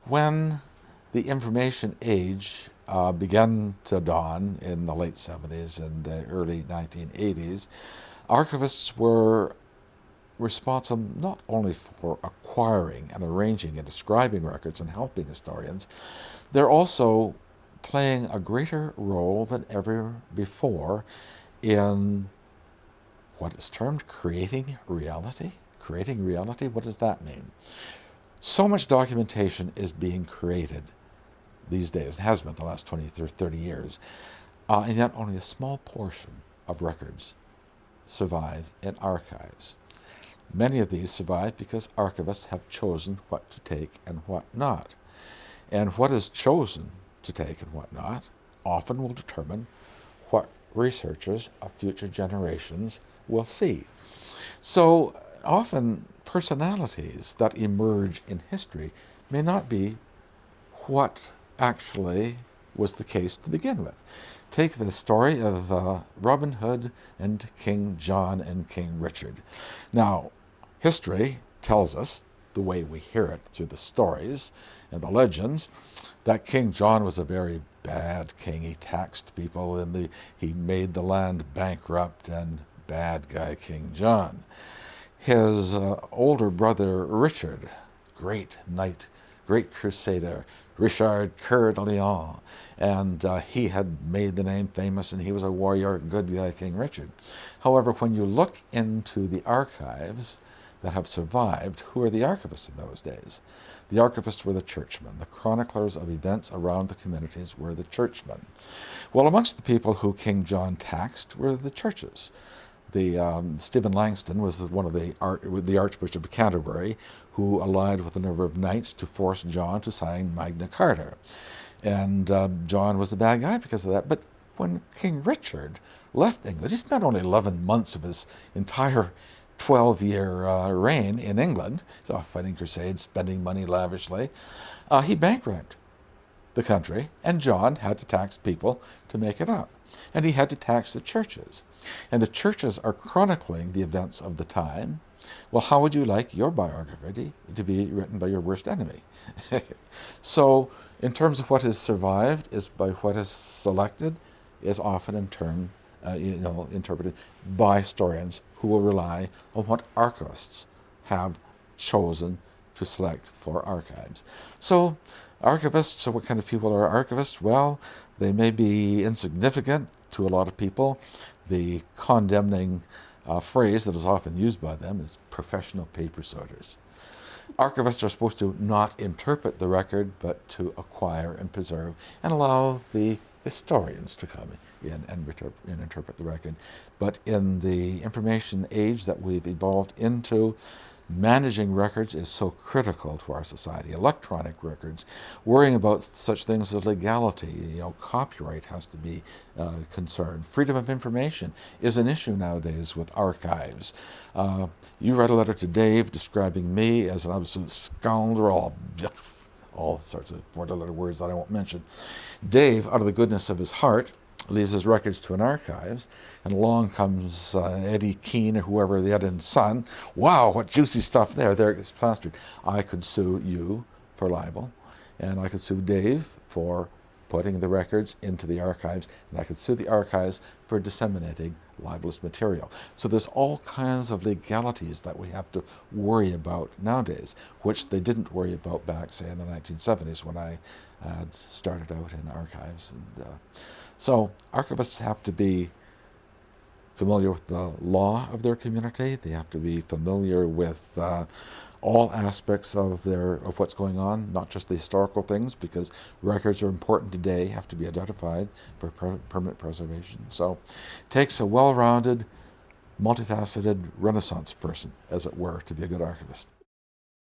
When the information age began to dawn in the late 70s and the early 1980s, archivists were responsible not only for acquiring and arranging and describing records and helping historians, they're also playing a greater role than ever before in what is termed creating reality. Creating reality, what does that mean? So much documentation is being created these days, it has been the last 20 or 30 years, and yet only a small portion of records survive in archives. Many of these survive because archivists have chosen what to take and what not. And what is chosen to take and what not often will determine what researchers of future generations will see. So often personalities that emerge in history may not be what actually was the case to begin with. Take the story of Robin Hood and King John and King Richard. Now, history tells us, the way we hear it through the stories and the legends, that King John was a very bad king. He taxed people and he made the land bankrupt, and bad guy King John. His older brother Richard, great knight, great crusader, Richard Coeur de Lion, and he had made the name famous, and he was a warrior, good guy King Richard. However, when you look into the archives that have survived, who are the archivists in those days? The archivists were the churchmen. The chroniclers of events around the communities were the churchmen. Well, amongst the people who King John taxed were the churches. Stephen Langston was one of the Archbishop of Canterbury, who allied with a number of knights to force John to sign Magna Carta. And John was the bad guy because of that. But when King Richard left England, he spent only 11 months of his entire 12-year reign in England. He's off fighting crusades, spending money lavishly. He bankrupted the country, and John had to tax people to make it up. And he had to tax the churches. And the churches are chronicling the events of the time. Well, how would you like your biography to be written by your worst enemy? So, in terms of what has survived, is by what is selected, is often interpreted by historians who will rely on what archivists have chosen to select for archives. So, archivists, so what kind of people are archivists? Well, they may be insignificant to a lot of people. The condemning phrase that is often used by them is professional paper sorters. Archivists are supposed to not interpret the record, but to acquire and preserve and allow the historians to come in and interpret the record. But in the information age that we've evolved into, managing records is so critical to our society. Electronic records, worrying about such things as legality, copyright has to be concerned. Freedom of information is an issue nowadays with archives. You write a letter to Dave describing me as an absolute scoundrel, all sorts of four-letter words that I won't mention. Dave, out of the goodness of his heart, leaves his records to an archives, and along comes Eddie Keane or whoever, the Edin's son. Wow, what juicy stuff there. There it gets plastered. I could sue you for libel, and I could sue Dave for putting the records into the archives, and I could sue the archives for disseminating libelous material. So there's all kinds of legalities that we have to worry about nowadays, which they didn't worry about back, say, in the 1970s when I had started out in archives. And so archivists have to be familiar with the law of their community. They have to be familiar with all aspects of what's going on, not just the historical things, because records are important today, have to be identified for permanent preservation. So it takes a well-rounded, multifaceted Renaissance person, as it were, to be a good archivist.